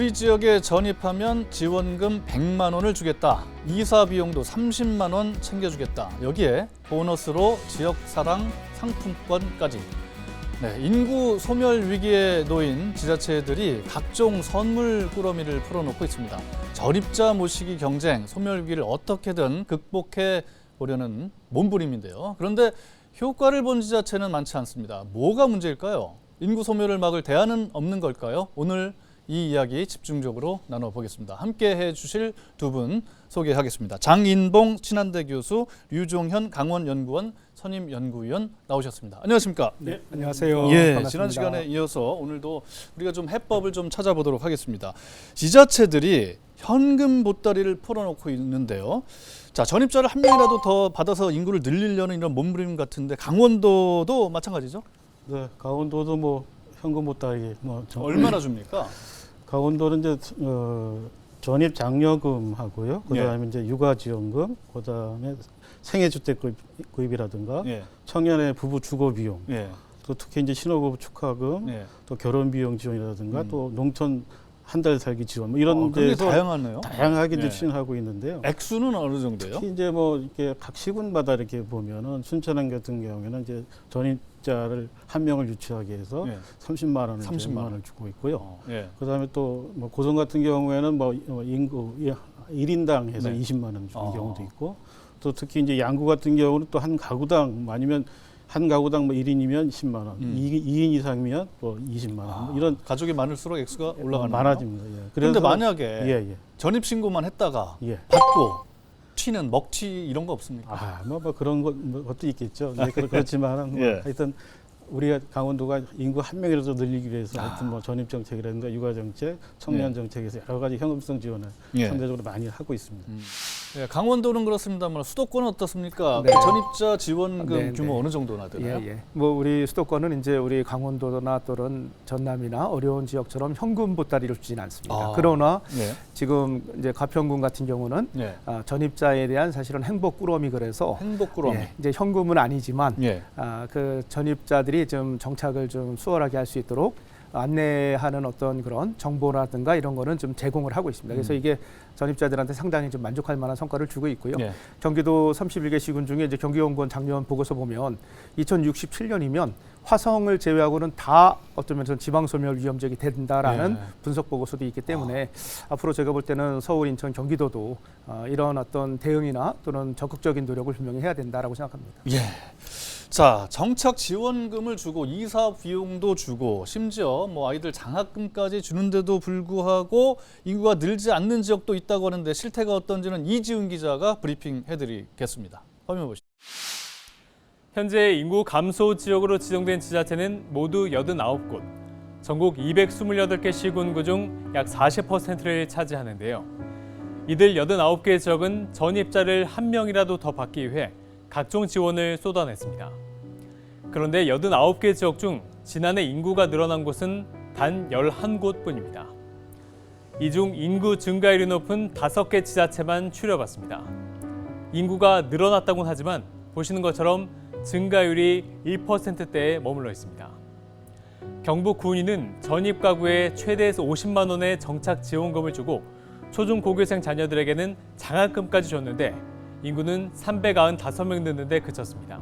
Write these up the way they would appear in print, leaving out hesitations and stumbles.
우리 지역에 전입하면 지원금 100만 원을 주겠다. 이사 비용도 30만 원 챙겨주겠다. 여기에 보너스로 지역사랑 상품권까지. 네, 인구 소멸 위기에 놓인 지자체들이 각종 선물 꾸러미를 풀어놓고 있습니다. 전입자 모시기 경쟁, 소멸 위기를 어떻게든 극복해 보려는 몸부림인데요. 그런데 효과를 본 지자체는 많지 않습니다. 뭐가 문제일까요? 인구 소멸을 막을 대안은 없는 걸까요? 오늘 이 이야기 집중적으로 나눠보겠습니다. 함께 해주실 두 분 소개하겠습니다. 장인봉 친한대 교수, 류종현 강원연구원 선임연구위원 나오셨습니다. 안녕하십니까? 네, 안녕하세요. 예, 반갑습니다. 지난 시간에 이어서 오늘도 우리가 좀 해법을 좀 찾아보도록 하겠습니다. 지자체들이 현금 보따리를 풀어놓고 있는데요. 자, 전입자를 한 명이라도 더 받아서 인구를 늘리려는 이런 몸부림 같은데 강원도도 마찬가지죠? 네, 강원도도 뭐 현금 보따리 얼마나 줍니까? 강원도는 이제 전입 장려금하고요. 그다음에 이제 육아지원금, 그다음에 생애주택 구입이라든가 예. 청년의 부부 주거 비용, 예. 또 특히 이제 신혼부부 축하금, 예. 또 결혼 비용 지원이라든가 또 농촌 한 달 살기 지원 뭐 이런 굉장히 데서 다양하네요. 다양하게 이제 예. 추진하고 있는데요. 액수는 어느 정도예요? 특히 이제 뭐 이렇게 각 시군마다 이렇게 보면은 순천항 같은 경우에는 이제 전입자를 한 명을 유치하기 위해서 예. 30만 원을 30만 원. 주고 있고요. 예. 그다음에 또 뭐 고성 같은 경우에는 뭐 인구 1인당 해서 네. 20만 원 주는 어. 경우도 있고, 또 특히 이제 양구 같은 경우는 또 한 가구당 아니면 한 가구당 뭐 1인이면 10만 원, 2인 이상이면 또 20만 원. 뭐 이런 가족이 많을수록 액수가 올라가는 많아집니다. 예. 그런데 그래서 만약에 예. 전입 신고만 했다가 예. 받고 튀는 먹튀 이런 거 없습니까? 뭐 그런 것도 있겠죠. 네, 그렇지만은 뭐 예. 하여튼 우리가 강원도가 인구 한 명이라도 늘리기 위해서 하여튼 뭐 전입 정책이라든가 육아 정책, 청년 정책에서 여러 가지 현금성 지원을 예. 상대적으로 많이 하고 있습니다. 예, 강원도는 그렇습니다만 수도권은 어떻습니까? 네. 그 전입자 지원금 네, 규모 네. 어느 정도나 되나요? 예. 뭐 우리 수도권은 이제 우리 강원도나 또는 전남이나 어려운 지역처럼 현금 보따리를 주진 않습니다. 아. 그러나 예. 지금 이제 가평군 같은 경우는 예. 전입자에 대한 사실은 행복 꾸러미 그래서 행복 꾸러미. 예, 이제 현금은 아니지만 예. 그 전입자들이 좀 정착을 좀 수월하게 할 수 있도록 안내하는 어떤 그런 정보라든가 이런 거는 좀 제공을 하고 있습니다. 그래서 이게 전입자들한테 상당히 좀 만족할 만한 성과를 주고 있고요. 예. 경기도 31개 시군 중에 이제 경기연구원 작년 보고서 보면 2067년이면 화성을 제외하고는 다 어쩌면 지방 소멸 위험지역이 된다라는 예. 분석 보고서도 있기 때문에 앞으로 제가 볼 때는 서울, 인천, 경기도도 이런 어떤 대응이나 또는 적극적인 노력을 분명히 해야 된다라고 생각합니다. 예. 자, 정착 지원금을 주고 이사 비용도 주고 심지어 뭐 아이들 장학금까지 주는데도 불구하고 인구가 늘지 않는 지역도 있다고 하는데 실태가 어떤지는 이지훈 기자가 브리핑 해드리겠습니다. 화면 보시죠. 현재 인구 감소 지역으로 지정된 지자체는 모두 89곳, 전국 228개 시군구 중 약 40%를 차지하는데요. 이들 89개 지역은 전입자를 한 명이라도 더 받기 위해 각종 지원을 쏟아냈습니다. 그런데 89개 지역 중 지난해 인구가 늘어난 곳은 단 11곳뿐입니다. 이 중 인구 증가율이 높은 5개 지자체만 추려봤습니다. 인구가 늘어났다고는 하지만 보시는 것처럼 증가율이 1%대에 머물러 있습니다. 경북 군위는 전입 가구에 최대에서 50만 원의 정착 지원금을 주고 초중 고교생 자녀들에게는 장학금까지 줬는데 인구는 395명 늘는데 그쳤습니다.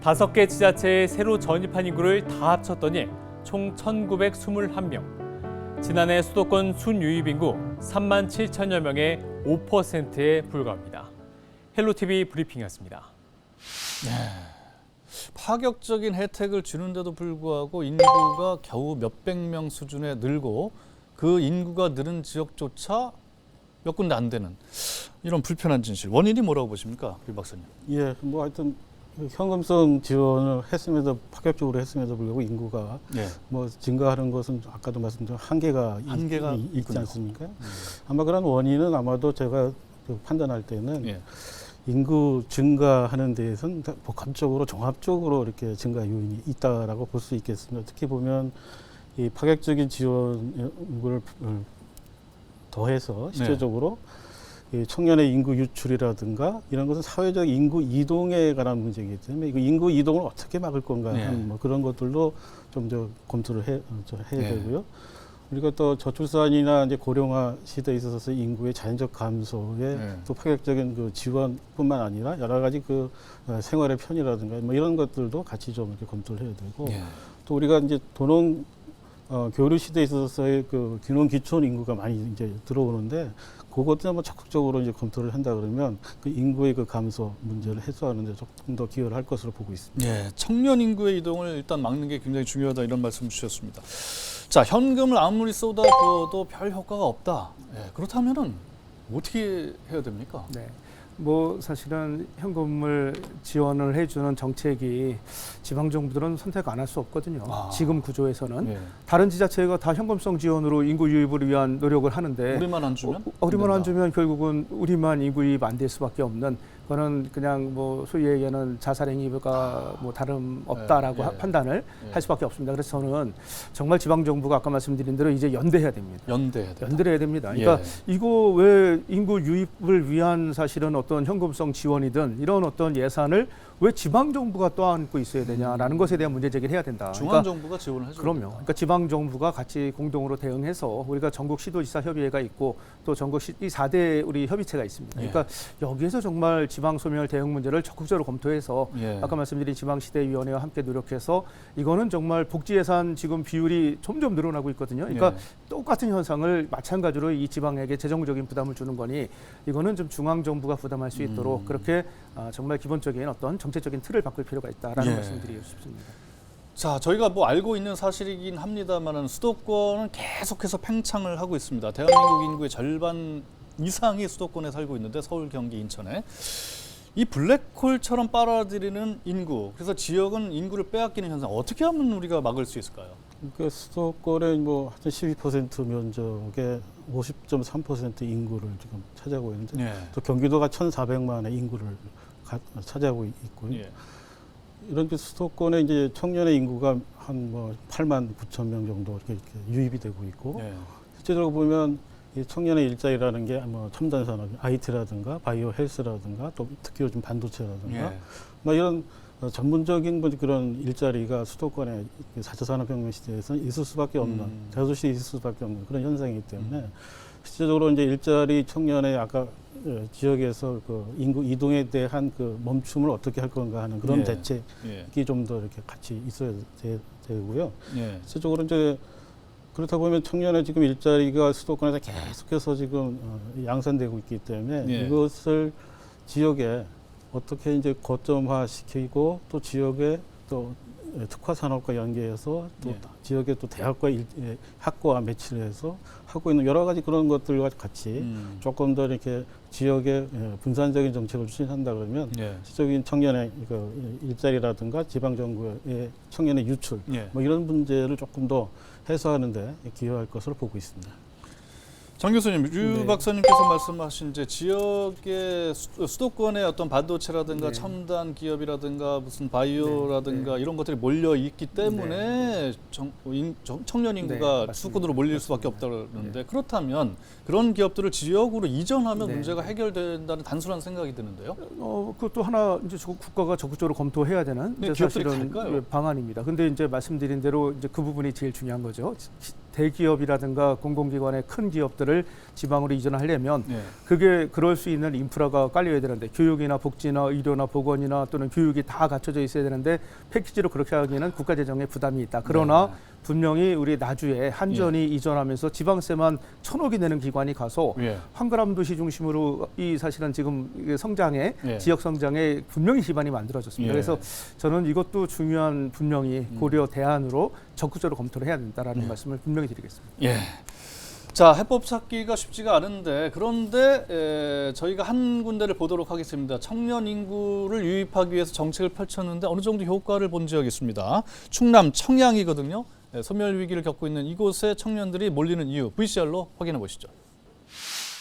5개 지자체에 새로 전입한 인구를 다 합쳤더니 총 1,921명. 지난해 수도권 순유입 인구 3만 7천여 명의 5%에 불과합니다. 헬로티비 브리핑이었습니다. 파격적인 혜택을 주는데도 불구하고 인구가 겨우 몇백 명 수준에 늘고 그 인구가 늘은 지역조차 몇 군데 안 되는 이런 불편한 진실. 원인이 뭐라고 보십니까, 류 박사님? 예, 뭐 하여튼 현금성 지원을 했음에도 파격적으로 했음에도 불구하고 인구가 예. 뭐 증가하는 것은 아까도 말씀드린 한계가 있지 있군요. 않습니까? 아마 그런 원인은 아마도 제가 판단할 때는 예. 인구 증가하는 데에서는 복합적으로 종합적으로 이렇게 증가 요인이 있다라고 볼 수 있겠습니다. 특히 보면 이 파격적인 지원을 더해서 실제적으로 이 청년의 인구 유출이라든가 이런 것은 사회적 인구 이동에 관한 문제이기 때문에 그 인구 이동을 어떻게 막을 건가 하는 뭐 그런 것들도 좀 더 검토를 해야 되고요. 우리가 또 저출산이나 이제 고령화 시대에 있어서 인구의 자연적 감소에 네. 또 파격적인 그 지원뿐만 아니라 여러 가지 그 생활의 편의라든가 뭐 이런 것들도 같이 좀 이렇게 검토를 해야 되고 예. 또 우리가 이제 도농 교류 시대에 있어서의 그 귀농 귀촌 인구가 많이 이제 들어오는데 그것도 한번 적극적으로 이제 검토를 한다 그러면 그 인구의 그 감소 문제를 해소하는데 조금 더 기여를 할 것으로 보고 있습니다. 예, 청년 인구의 이동을 일단 막는 게 굉장히 중요하다 이런 말씀 주셨습니다. 자, 현금을 아무리 쏟아부어도 별 효과가 없다. 예, 그렇다면은 어떻게 해야 됩니까? 네. 뭐 사실은 현금을 지원을 해주는 정책이 지방 정부들은 선택 안 할 수 없거든요. 아. 지금 구조에서는 예. 다른 지자체가 다 현금성 지원으로 인구 유입을 위한 노력을 하는데 우리만 안 주면? 우리만 안 된다. 주면 결국은 우리만 인구 유입 안 될 수밖에 없는 그거는 그냥 뭐 소위 얘기하는 자살행위가 뭐 다름 없다라고 예, 예. 판단을 예. 할 수밖에 없습니다. 그래서 저는 정말 지방 정부가 아까 말씀드린 대로 이제 연대해야 됩니다. 연대해야 된다. 연대를 해야 됩니다. 그러니까 예. 이거 왜 인구 유입을 위한 사실은 어떤 현금성 지원이든 이런 어떤 예산을 왜 지방 정부가 떠안고 있어야 되냐라는 것에 대한 문제 제기를 해야 된다. 중앙 정부가 지원을 해줘야 그럼요. 된다. 그러니까 지방 정부가 같이 공동으로 대응해서 우리가 전국 시도지사 협의회가 있고 또 전국 이 4대 우리 협의체가 있습니다. 예. 그러니까 여기에서 정말 지방 소멸 대응 문제를 적극적으로 검토해서 예. 아까 말씀드린 지방시대위원회와 함께 노력해서 이거는 정말 복지 예산 지금 비율이 점점 늘어나고 있거든요. 그러니까 예. 똑같은 현상을 마찬가지로 이 지방에게 재정적인 부담을 주는 거니 이거는 좀 중앙 정부가 부담할 수 있도록 그렇게 정말 기본적인 어떤 정책적인 틀을 바꿀 필요가 있다라는 예. 말씀드리고 싶습니다. 자, 저희가 뭐 알고 있는 사실이긴 합니다만은 수도권은 계속해서 팽창을 하고 있습니다. 대한민국 인구의 절반 이상이 수도권에 살고 있는데 서울, 경기, 인천에 이 블랙홀처럼 빨아들이는 인구, 그래서 지역은 인구를 빼앗기는 현상 어떻게 하면 우리가 막을 수 있을까요? 그 수도권의 뭐 하여튼 12% 면적의 50.3% 인구를 지금 차지하고 있는데 예. 또 경기도가 1,400만의 인구를 차지하고 있고요. 예. 이런 그 수도권의 이제 청년의 인구가 한 뭐 8만 9천 명 정도 이렇게 유입이 되고 있고 예. 실제로 보면 이 청년의 일자리라는 게 뭐 첨단 산업, IT라든가 바이오 헬스라든가 또 특히 요즘 반도체라든가 예. 뭐 이런 전문적인 그런 일자리가 수도권의 4차 산업혁명 시대에서는 있을 수밖에 없는 대도시에 있을 수밖에 없는 그런 현상이기 때문에 실제적으로 이제 일자리 청년의 아까 지역에서 그 인구 이동에 대한 그 멈춤을 어떻게 할 건가 하는 그런 예. 대책이 예. 좀 더 이렇게 같이 있어야 되고요. 예. 실제적으로 이제 그렇다 보면 청년의 지금 일자리가 수도권에서 계속해서 지금 양산되고 있기 때문에 예. 이것을 지역에 어떻게 이제 거점화 시키고 또 지역에 또 특화 산업과 연계해서 또 예. 지역의 또 대학과 학과와 매치를 해서 하고 있는 여러 가지 그런 것들과 같이 조금 더 이렇게 지역의 분산적인 정책을 추진한다 그러면 예. 실질적인 청년의 그 일자리라든가 지방 정부의 청년의 유출 예. 뭐 이런 문제를 조금 더 해소하는 데 기여할 것으로 보고 있습니다. 정 교수님, 유 네. 박사님께서 말씀하신 이제 지역의 수도권의 어떤 반도체라든가 네. 첨단 기업이라든가 무슨 바이오라든가 네. 이런 것들이 몰려 있기 때문에 청년 인구가 맞습니다. 수도권으로 몰릴 수밖에 없다는데 그렇다면 그런 기업들을 지역으로 이전하면 네. 문제가 해결된다는 단순한 생각이 드는데요. 그것도 하나 이제 국가가 적극적으로 검토해야 되는 네, 이제 기업들이 사실은 갈까요? 방안입니다. 근데 이제 말씀드린 대로 이제 그 부분이 제일 중요한 거죠. 대기업이라든가 공공기관의 큰 기업들을 지방으로 이전하려면 네. 그게 그럴 수 있는 인프라가 깔려야 되는데 교육이나 복지나 의료나 보건이나 또는 교육이 다 갖춰져 있어야 되는데 패키지로 그렇게 하기에는 국가 재정에 부담이 있다. 그러나 네. 분명히 우리 나주에 한전이 이전하면서 지방세만 1,000억이 내는 기관이 가서 예. 한가람 도시 중심으로 이 사실은 지금 이게 성장에 예. 지역 성장에 분명히 기반이 만들어졌습니다. 예. 그래서 저는 이것도 중요한 분명히 고려 대안으로 적극적으로 검토를 해야 된다라는 말씀을 분명히 드리겠습니다. 예. 자, 해법 찾기가 쉽지가 않은데 그런데 저희가 한 군데를 보도록 하겠습니다. 청년 인구를 유입하기 위해서 정책을 펼쳤는데 어느 정도 효과를 본 지역이 있습니다. 충남 청양이거든요. 소멸 위기를 겪고 있는 이곳에 청년들이 몰리는 이유 VCR로 확인해 보시죠.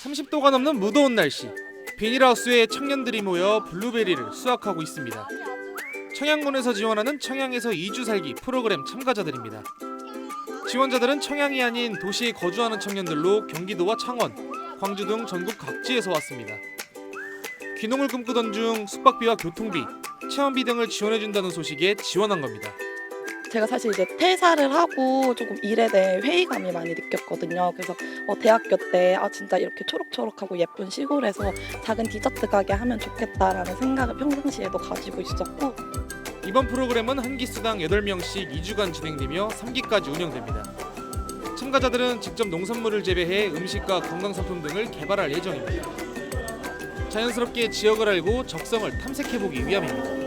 30도가 넘는 무더운 날씨, 비닐하우스에 청년들이 모여 블루베리를 수확하고 있습니다. 청양군에서 지원하는 청양에서 2주 살기 프로그램 참가자들입니다. 지원자들은 청양이 아닌 도시에 거주하는 청년들로 경기도와 창원, 광주 등 전국 각지에서 왔습니다. 귀농을 꿈꾸던 중 숙박비와 교통비, 체험비 등을 지원해준다는 소식에 지원한 겁니다. 제가 사실 이제 퇴사를 하고 조금 일에 대해 회의감이 많이 느꼈거든요. 그래서 대학교 때 진짜 이렇게 초록초록하고 예쁜 시골에서 작은 디저트 가게 하면 좋겠다라는 생각을 평상시에도 가지고 있었고, 이번 프로그램은 한 기수당 8명씩 2주간 진행되며 3기까지 운영됩니다. 참가자들은 직접 농산물을 재배해 음식과 건강상품 등을 개발할 예정입니다. 자연스럽게 지역을 알고 적성을 탐색해보기 위함입니다.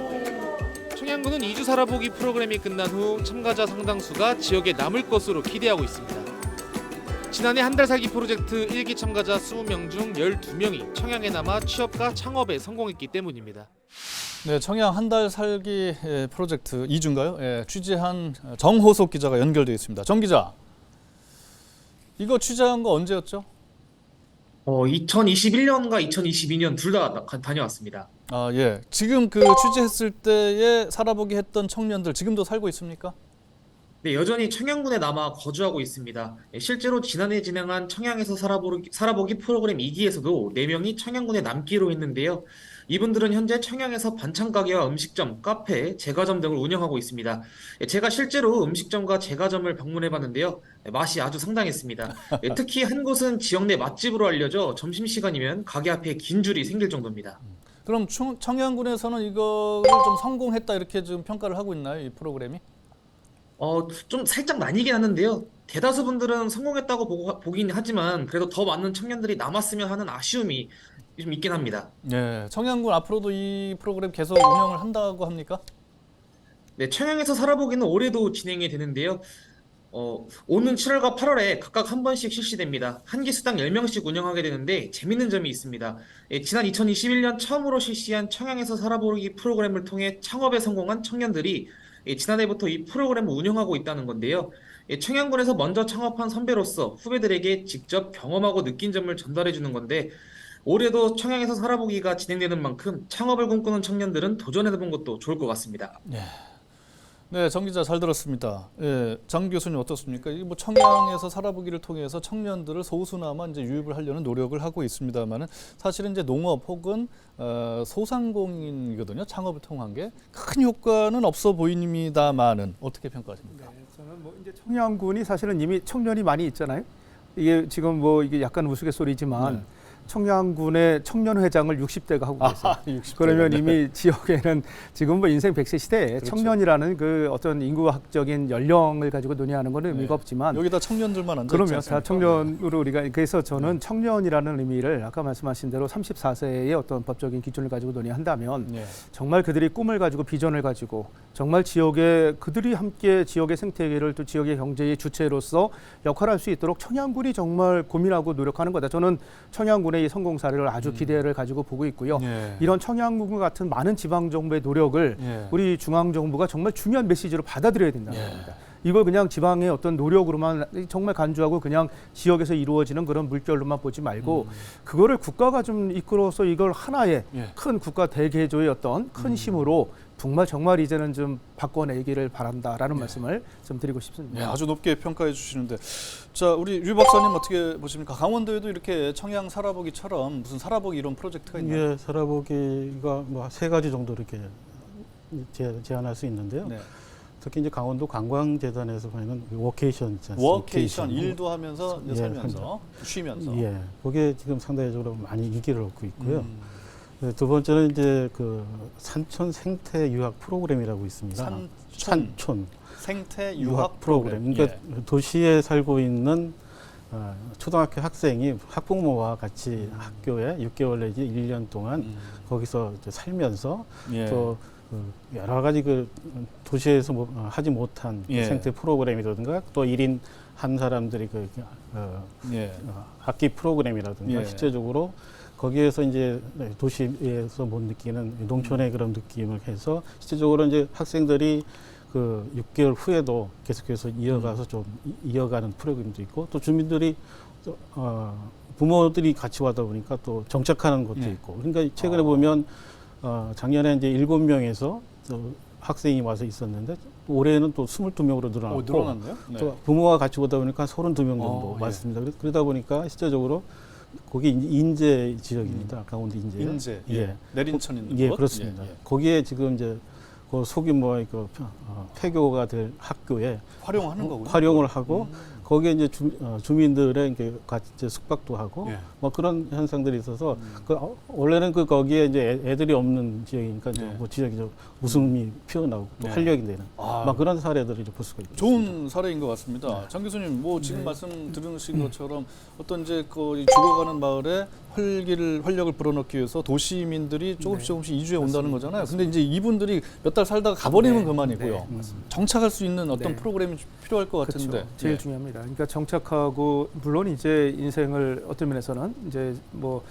청양군은 2주 살아보기 프로그램이 끝난 후 참가자 상당수가 지역에 남을 것으로 기대하고 있습니다. 지난해 한 달 살기 프로젝트 1기 참가자 20명 중 12명이 청양에 남아 취업과 창업에 성공했기 때문입니다. 네, 청양 한 달 살기 프로젝트 2주인가요? 취재한 정호석 기자가 연결되어 있습니다. 정 기자, 이거 취재한 거 언제였죠? 2021년과 2022년 둘 다 다녀왔습니다. 예. 지금 그 취재했을 때에 살아보기 했던 청년들 지금도 살고 있습니까? 네, 여전히 청양군에 남아 거주하고 있습니다. 실제로 지난해 진행한 청양에서 살아보기 프로그램 2기에서도 4명이 청양군에 남기로 했는데요. 이분들은 현재 청양에서 반찬 가게와 음식점, 카페, 제과점 등을 운영하고 있습니다. 제가 실제로 음식점과 제과점을 방문해 봤는데요. 맛이 아주 상당했습니다. 특히 한 곳은 지역 내 맛집으로 알려져 점심시간이면 가게 앞에 긴 줄이 생길 정도입니다. 그럼 청양군에서는 이거를 좀 성공했다 이렇게 지금 평가를 하고 있나요, 이 프로그램이? 좀 살짝 나뉘긴 하는데요. 대다수 분들은 성공했다고 보긴 하지만 그래도 더 많은 청년들이 남았으면 하는 아쉬움이 좀 있긴 합니다. 네, 청양군 앞으로도 이 프로그램 계속 운영을 한다고 합니까? 네, 청양에서 살아보기는 올해도 진행이 되는데요. 오는 7월과 8월에 각각 한 번씩 실시됩니다. 한 기수당 10명씩 운영하게 되는데 재밌는 점이 있습니다. 지난 2021년 처음으로 실시한 청양에서 살아보기 프로그램을 통해 창업에 성공한 청년들이 지난해부터 이 프로그램을 운영하고 있다는 건데요. 청양군에서 먼저 창업한 선배로서 후배들에게 직접 경험하고 느낀 점을 전달해 주는 건데, 올해도 청양에서 살아보기가 진행되는 만큼 창업을 꿈꾸는 청년들은 도전해본 것도 좋을 것 같습니다. 네, 정 기자 잘 들었습니다. 예, 장 교수님 어떻습니까? 이 뭐 청양에서 살아보기를 통해서 청년들을 소수나마 이제 유입을 하려는 노력을 하고 있습니다만은 사실은 이제 농업 혹은 소상공인이거든요. 창업을 통한 게 큰 효과는 없어 보입니다만은 어떻게 평가하십니까? 네, 저는 뭐 이제 청양군이 사실은 이미 청년이 많이 있잖아요. 이게 지금 뭐 이게 약간 우스갯소리지만 청양군의 청년회장을 60대가 하고 계세요. 60대. 그러면 이미 지역에는 지금 뭐 인생 100세 시대에 그렇죠. 청년이라는 그 어떤 인구학적인 연령을 가지고 논의하는 것은 의미가 없지만 여기다 청년들만 앉아 있지 그러면 않습니까? 다 청년으로 우리가 그래서 저는 청년이라는 의미를 아까 말씀하신 대로 34세의 어떤 법적인 기준을 가지고 논의한다면 정말 그들이 꿈을 가지고 비전을 가지고 정말 지역에 그들이 함께 지역의 생태계를 또 지역의 경제의 주체로서 역할할 수 있도록 청양군이 정말 고민하고 노력하는 거다. 저는 청양군의 이 성공 사례를 아주 기대를 가지고 보고 있고요. 이런 청양군 같은 많은 지방 정부의 노력을 우리 중앙 정부가 정말 중요한 메시지로 받아들여야 된다는 겁니다. 이걸 그냥 지방의 어떤 노력으로만 정말 간주하고 그냥 지역에서 이루어지는 그런 물결로만 보지 말고 그거를 국가가 좀 이끌어서 이걸 하나의 큰 국가 대개조의 어떤 큰 힘으로 정말 이제는 좀 바꿔내기를 바란다라는 말씀을 좀 드리고 싶습니다. 네, 아주 높게 평가해 주시는데, 자 우리 유 박사님 어떻게 보십니까? 강원도에도 이렇게 청양 살아보기처럼 무슨 살아보기 이런 프로젝트가 있나요? 예, 살아보기가 뭐 3가지 정도 이렇게 제안할 수 있는데요. 네. 특히 이제 강원도 관광재단에서 하는 워케이션 있지 않습니까? 워케이션 일도 하면서 이제 살면서 쉬면서. 예, 그게 지금 상대적으로 많이 인기를 얻고 있고요. 네, 두 번째는 이제 그 산촌 생태 유학 프로그램이라고 있습니다. 산촌 생태 유학 프로그램. 그러니까 도시에 살고 있는 초등학교 학생이 학부모와 같이 학교에 6개월 내지 1년 동안 거기서 이제 살면서 또 여러 가지 그 도시에서 하지 못한 생태 프로그램이라든가 또 1인 한 사람들이 그 학기 프로그램이라든가 실제적으로 거기에서 이제 도시에서 못 느끼는 농촌의 그런 느낌을 해서 실제적으로 이제 학생들이 그 6개월 후에도 계속해서 이어가서 좀 이어가는 프로그램도 있고 또 주민들이 부모들이 같이 와다 보니까 또 정착하는 것도 있고 그러니까 최근에 보면 작년에 이제 7명에서 학생이 와서 있었는데 올해는 또 22명으로 늘어났고 늘어났네요? 또 부모와 같이 오다 보니까 32명 정도 왔습니다. 그러다 보니까 실제적으로 거기 인제 지역입니다. 강원도 인제. 인제. 내린천 있는 곳. 곳. 그렇습니다. 거기에 지금 이제 그 소규모의 그 폐교가 될 학교에 활용하는 거군요. 활용을 하고 거기에 이제 주민들의 같이 이제 숙박도 하고 예. 뭐 그런 현상들이 있어서 원래는 거기에 이제 애들이 없는 지역이니까 이제 예. 뭐 지역이 좀 웃음이 피어나고 또 네. 활력이 되는 아. 막 그런 사례들을 이제 볼 수가 있습니다. 좋은 사례인 것 같습니다. 장 교수님, 뭐 지금 네. 말씀 들으신 것처럼 어떤 이제 그 죽어가는 마을에 활력을 불어넣기 위해서 도시민들이 조금씩 네. 조금씩 이주해 온다는 거잖아요. 근데 이제 이분들이 몇 달 살다가 가버리면 네. 그만이고요. 네, 맞습니다. 정착할 수 있는 어떤 네. 프로그램이 필요할 것 같은데. 그렇죠. 제일 예. 중요합니다. 그러니까 정착하고 물론 이제 인생을 어떤 면에서는 이제 뭐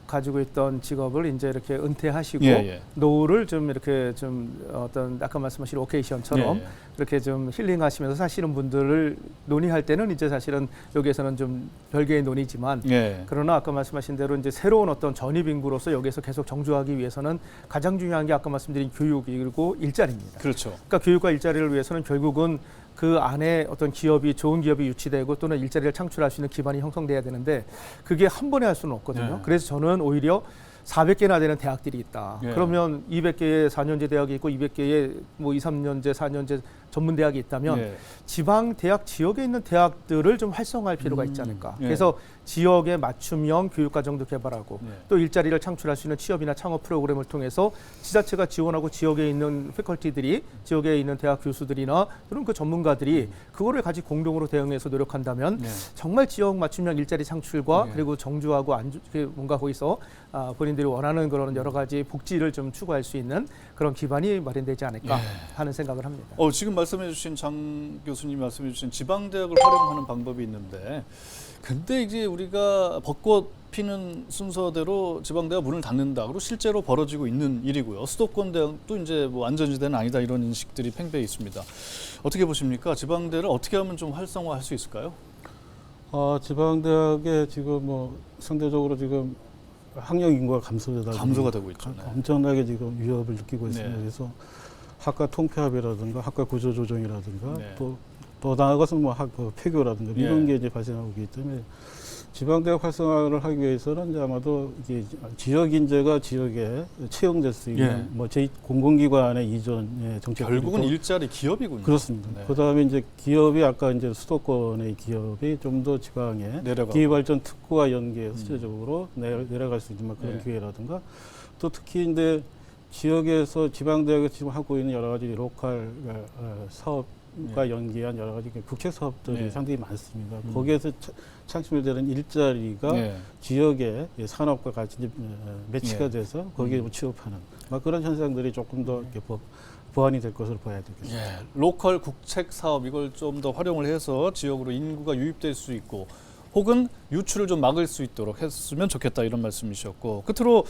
가지고 있던 직업을 이제 이렇게 은퇴하시고 예, 예. 노후를 좀 이렇게 좀 어떤 아까 말씀하신 오케이션처럼 예, 예. 이렇게 좀 힐링하시면서 사시는 분들을 논의할 때는 이제 사실은 여기에서는 좀 별개의 논의지만 예. 그러나 아까 말씀하신 대로 이제 새로운 어떤 전입 인구로서 여기에서 계속 정주하기 위해서는 가장 중요한 게 아까 말씀드린 교육이고 일자리입니다. 그렇죠. 그러니까 교육과 일자리를 위해서는 결국은 그 안에 어떤 기업이 좋은 기업이 유치되고 또는 일자리를 창출할 수 있는 기반이 형성돼야 되는데 그게 한 번에 할 수는 없거든요. 네. 그래서 저는 오히려 400개나 되는 대학들이 있다. 예. 그러면 200개의 4년제 대학이 있고 200개의 뭐 2, 3년제, 4년제 전문 대학이 있다면 예. 지방 대학 지역에 있는 대학들을 좀 활성화할 필요가 있지 않을까. 예. 그래서 지역의 맞춤형 교육 과정도 개발하고 예. 또 일자리를 창출할 수 있는 취업이나 창업 프로그램을 통해서 지자체가 지원하고 지역에 있는 패컬티들이 지역에 있는 대학 교수들이나 그런 그 전문가들이 그거를 같이 공동으로 대응해서 노력한다면 네. 정말 지역 맞춤형 일자리 창출과 네. 그리고 정주하고 뭔가 거기서 본인들이 원하는 그런 여러 가지 복지를 좀 추구할 수 있는 그런 기반이 마련되지 않을까 예. 하는 생각을 합니다. 지금 말씀해주신 장 교수님 말씀해주신 지방대학을 활용하는 방법이 있는데, 근데 이제 우리가 벚꽃 피는 순서대로 지방대가 문을 닫는다. 그리고 실제로 벌어지고 있는 일이고요. 수도권 대학도 이제 뭐 안전지대는 아니다 이런 인식들이 팽배해 있습니다. 어떻게 보십니까? 지방대를 어떻게 하면 좀 활성화할 수 있을까요? 지방대학에 지금 뭐 상대적으로 지금 학령 인구가 감소가 되고 있죠. 네. 엄청나게 지금 위협을 느끼고 있습니다. 네. 그래서 학과 통폐합이라든가 학과 구조조정이라든가 네. 또 나아가서는 뭐 폐교라든가 이런 예. 게 이제 발생하고 있기 때문에 지방대학 활성화를 하기 위해서는 이제 아마도 이게 지역 인재가 지역에 채용될 수 있는 예. 뭐 공공기관의 이전의 정책 결국은 일자리 기업이군요. 그렇습니다. 네. 그다음에 이제 기업이 아까 이제 수도권의 기업이 좀 더 지방에 내려가고. 기회발전 특구와 연계해서 실제적으로 내려갈 수 있는 그런 네. 기회라든가 또 특히 이제 지역에서 지방대학이 지금 하고 있는 여러 가지 로컬 사업과 연계한 여러 가지 국책 사업들이 네. 상당히 많습니다. 거기에서 창출이 되는 일자리가 네. 지역의 산업과 같이 이제 매치가 네. 돼서 거기에 취업하는 막 그런 현상들이 조금 더 이렇게 보완이 될 것으로 봐야 되겠습니다. 예, 로컬 국책 사업 이걸 좀 더 활용을 해서 지역으로 인구가 유입될 수 있고 혹은 유출을 좀 막을 수 있도록 했으면 좋겠다 이런 말씀이셨고, 끝으로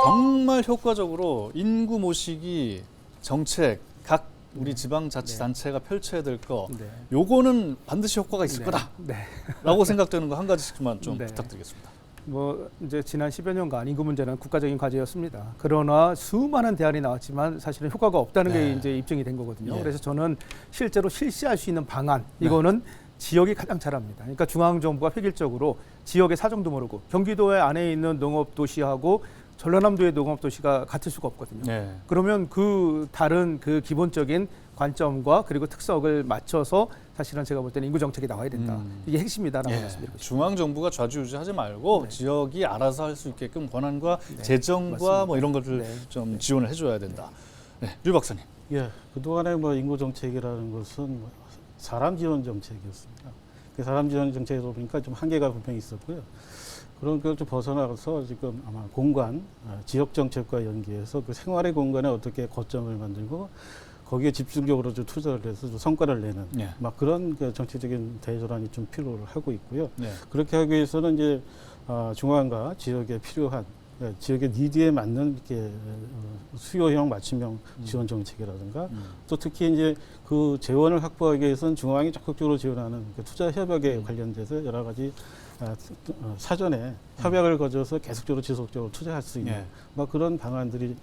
정말 효과적으로 인구 모시기 정책 각 우리 지방자치단체가 펼쳐야 될 거 네. 요거는 반드시 효과가 있을 네. 거다라고 생각되는 거 한 가지씩만 좀 네. 부탁드리겠습니다. 뭐 이제 지난 10여 년간 인구 문제는 국가적인 과제였습니다. 그러나 수많은 대안이 나왔지만 사실은 효과가 없다는 게 네. 이제 입증이 된 거거든요. 예. 그래서 저는 실제로 실시할 수 있는 방안 이거는 지역이 가장 잘합니다. 그러니까 중앙 정부가 획일적으로 지역의 사정도 모르고 경기도에 안에 있는 농업 도시하고 전라남도의 농업 도시가 같을 수가 없거든요. 네. 그러면 그 다른 그 기본적인 관점과 그리고 특성을 맞춰서 사실은 제가 볼 때는 인구 정책이 나와야 된다. 이게 핵심이다라고 예, 말씀드리고 싶습니다. 중앙 정부가 좌지우지하지 말고 네. 지역이 알아서 할 수 있게끔 권한과 네, 재정과 맞습니다. 뭐 이런 것들 네. 좀 지원을 해줘야 된다. 네, 류 박사님. 예, 그동안의 뭐 인구 정책이라는 것은 사람 지원 정책이었습니다. 그 사람 지원 정책에서 보니까 좀 한계가 분명히 있었고요. 그런 걸 좀 벗어나서 지금 아마 공간, 지역 정책과 연계해서 그 생활의 공간에 어떻게 거점을 만들고 거기에 집중적으로 좀 투자를 해서 좀 성과를 내는 네. 막 그런 그 정치적인 대전환이 좀 필요를 하고 있고요. 네. 그렇게 하기 위해서는 이제 중앙과 지역에 필요한 지역의 니드에 맞는 이렇게 수요형 맞춤형 지원 정책이라든가 또 특히 이제 그 재원을 확보하기 위해서는 중앙이 적극적으로 지원하는 그 투자 협약에 관련돼서 여러 가지 사전에 협약을 거쳐서 계속적으로 지속적으로 투자할 수 있는 예. 막 그런 방안들이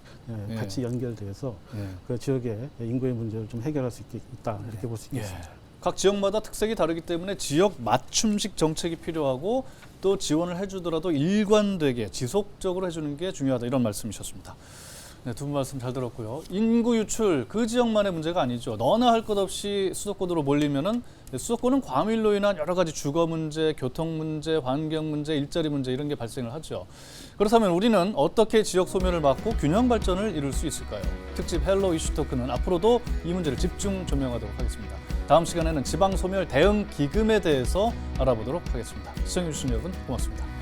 예. 같이 연결돼서 예. 그 지역의 인구의 문제를 좀 해결할 수 있다 이렇게 볼 수 있겠습니다. 각 지역마다 특색이 다르기 때문에 지역 맞춤식 정책이 필요하고 또 지원을 해주더라도 일관되게 지속적으로 해주는 게 중요하다 이런 말씀이셨습니다. 네, 두 분 말씀 잘 들었고요. 인구 유출 그 지역만의 문제가 아니죠. 너나 할 것 없이 수도권으로 몰리면은 수도권은 과밀로 인한 여러 가지 주거 문제, 교통 문제, 환경 문제, 일자리 문제 이런 게 발생을 하죠. 그렇다면 우리는 어떻게 지역 소멸을 막고 균형 발전을 이룰 수 있을까요? 특집 헬로 이슈 토크는 앞으로도 이 문제를 집중 조명하도록 하겠습니다. 다음 시간에는 지방 소멸 대응 기금에 대해서 알아보도록 하겠습니다. 시청해주신 여러분 고맙습니다.